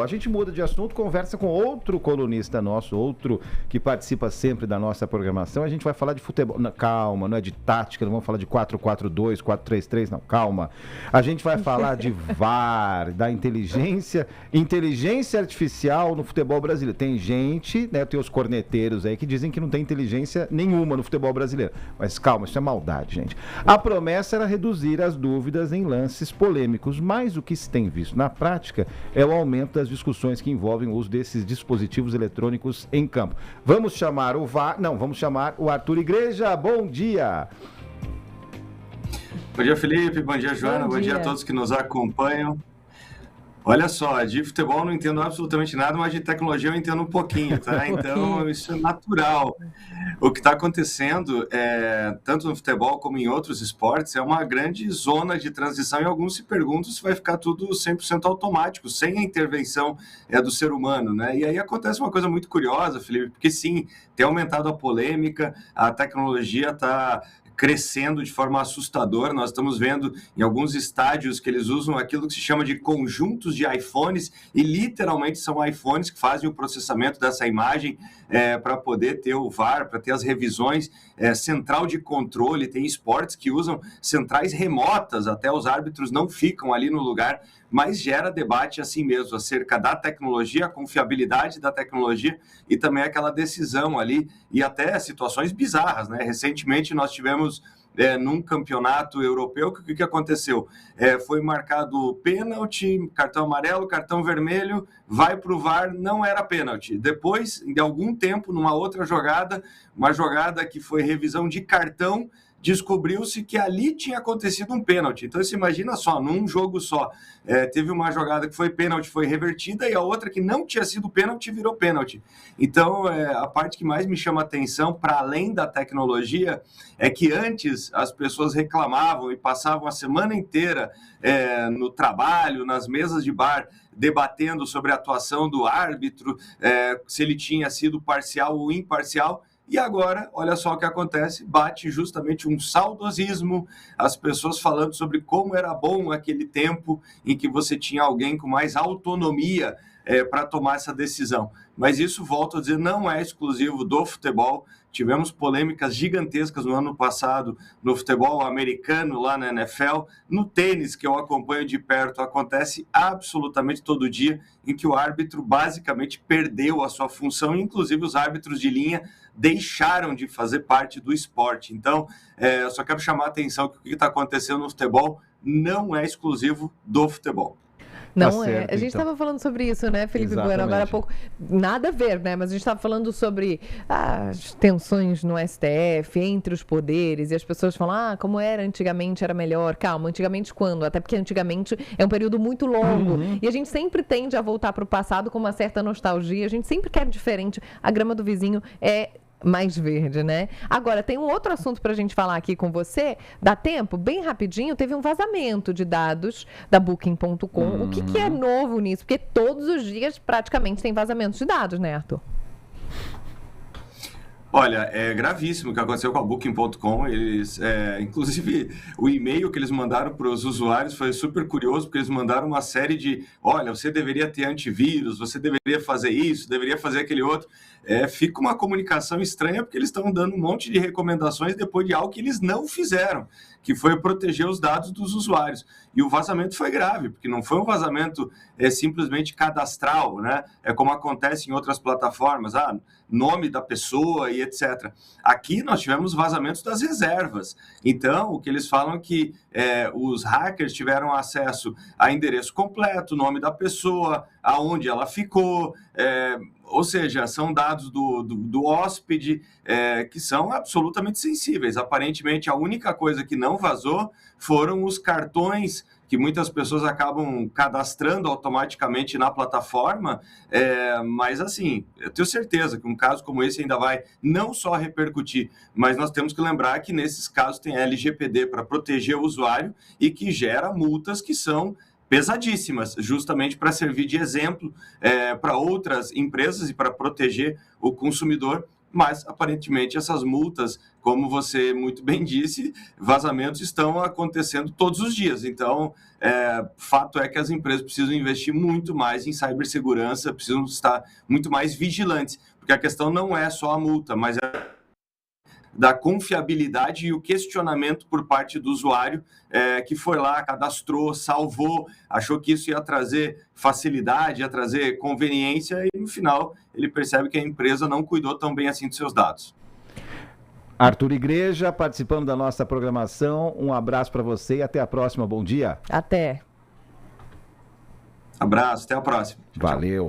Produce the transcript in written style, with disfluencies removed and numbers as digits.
A gente muda de assunto, conversa com outro colunista nosso, outro que participa sempre da nossa programação. A gente vai falar de futebol. Não, calma, não é de tática, não vamos falar de 4-4-2, 4-3-3, não, calma. A gente vai falar de VAR, da inteligência artificial no futebol brasileiro. Tem gente, né, tem os corneteiros aí que dizem que não tem inteligência nenhuma no futebol brasileiro. Mas calma, isso é maldade, gente. A promessa era reduzir as dúvidas em lances polêmicos, mas o que se tem visto na prática é o aumento das discussões que envolvem o uso desses dispositivos eletrônicos em campo. Vamos chamar o VAR, não, vamos chamar o Arthur Igreja. Bom dia! Bom dia, Felipe. Bom dia, Joana. Bom dia a todos que nos acompanham. Olha só, de futebol eu não entendo absolutamente nada, mas de tecnologia eu entendo um pouquinho, tá? Então, isso é natural. O que está acontecendo, tanto no futebol como em outros esportes, é uma grande zona de transição e alguns se perguntam se vai ficar tudo 100% automático, sem a intervenção do ser humano, né? E aí acontece uma coisa muito curiosa, Felipe, porque sim, tem aumentado a polêmica, a tecnologia está crescendo de forma assustadora. Nós estamos vendo em alguns estádios que eles usam aquilo que se chama de conjuntos de iPhones, e literalmente são iPhones que fazem o processamento dessa imagem para poder ter o VAR, para ter as revisões, central de controle. Tem esportes que usam centrais remotas, até os árbitros não ficam ali no lugar, mas gera debate assim mesmo, acerca da tecnologia, a confiabilidade da tecnologia e também aquela decisão ali, e até situações bizarras, né? Recentemente nós tivemos num campeonato europeu, o que aconteceu? Foi marcado pênalti, cartão amarelo, cartão vermelho, vai para o VAR, não era pênalti. Depois, de algum tempo, numa outra jogada, uma jogada que foi revisão de cartão, descobriu-se que ali tinha acontecido um pênalti. Então, você imagina só, num jogo só, teve uma jogada que foi pênalti, foi revertida, e a outra que não tinha sido pênalti, virou pênalti. Então, a parte que mais me chama a atenção, para além da tecnologia, é que antes as pessoas reclamavam e passavam a semana inteira no trabalho, nas mesas de bar, debatendo sobre a atuação do árbitro, se ele tinha sido parcial ou imparcial. E agora, olha só o que acontece, bate justamente um saudosismo, as pessoas falando sobre como era bom aquele tempo em que você tinha alguém com mais autonomia para tomar essa decisão. Mas isso, volto a dizer, não é exclusivo do futebol. Tivemos polêmicas gigantescas no ano passado no futebol americano, lá na NFL. No tênis, que eu acompanho de perto, acontece absolutamente todo dia, em que o árbitro basicamente perdeu a sua função, inclusive os árbitros de linha deixaram de fazer parte do esporte. Então, eu só quero chamar a atenção que o que está acontecendo no futebol não é exclusivo do futebol. Não Tá certo, a gente estava falando sobre isso, né, Felipe Bueno? Agora há pouco, nada a ver, né? Mas a gente estava falando sobre as tensões no STF, entre os poderes, e as pessoas falam, como era antigamente, era melhor. Calma, antigamente quando? Até porque antigamente é um período muito longo. E a gente sempre tende a voltar para o passado com uma certa nostalgia, a gente sempre quer diferente. A grama do vizinho é mais verde, né? Agora, tem um outro assunto para a gente falar aqui com você. Dá tempo? Bem rapidinho, teve um vazamento de dados da Booking.com. O que é novo nisso? Porque todos os dias praticamente tem vazamentos de dados, né, Arthur? Olha, é gravíssimo o que aconteceu com a Booking.com. Eles, inclusive, o e-mail que eles mandaram para os usuários foi super curioso, porque eles mandaram uma série de, olha, você deveria ter antivírus, você deveria fazer isso, deveria fazer aquele outro. Fica uma comunicação estranha, porque eles estão dando um monte de recomendações depois de algo que eles não fizeram, que foi proteger os dados dos usuários. E o vazamento foi grave, porque não foi um vazamento simplesmente cadastral, né? É como acontece em outras plataformas, nome da pessoa e etc. Aqui nós tivemos vazamentos das reservas. Então, o que eles falam é que os hackers tiveram acesso a endereço completo, nome da pessoa, aonde ela ficou, ou seja, são dados do hóspede que são absolutamente sensíveis. Aparentemente, a única coisa que não vazou foram os cartões que muitas pessoas acabam cadastrando automaticamente na plataforma, mas assim, eu tenho certeza que um caso como esse ainda vai não só repercutir, mas nós temos que lembrar que nesses casos tem a LGPD para proteger o usuário e que gera multas que são pesadíssimas, justamente para servir de exemplo para outras empresas e para proteger o consumidor. Mas, aparentemente, essas multas como você muito bem disse, vazamentos estão acontecendo todos os dias. Então, fato é que as empresas precisam investir muito mais em cibersegurança, precisam estar muito mais vigilantes, porque a questão não é só a multa, mas da confiabilidade e o questionamento por parte do usuário que foi lá, cadastrou, salvou, achou que isso ia trazer facilidade, ia trazer conveniência e no final ele percebe que a empresa não cuidou tão bem assim dos seus dados. Arthur Igreja, participando da nossa programação, um abraço para você e até a próxima, bom dia. Até. Abraço, até a próxima. Valeu.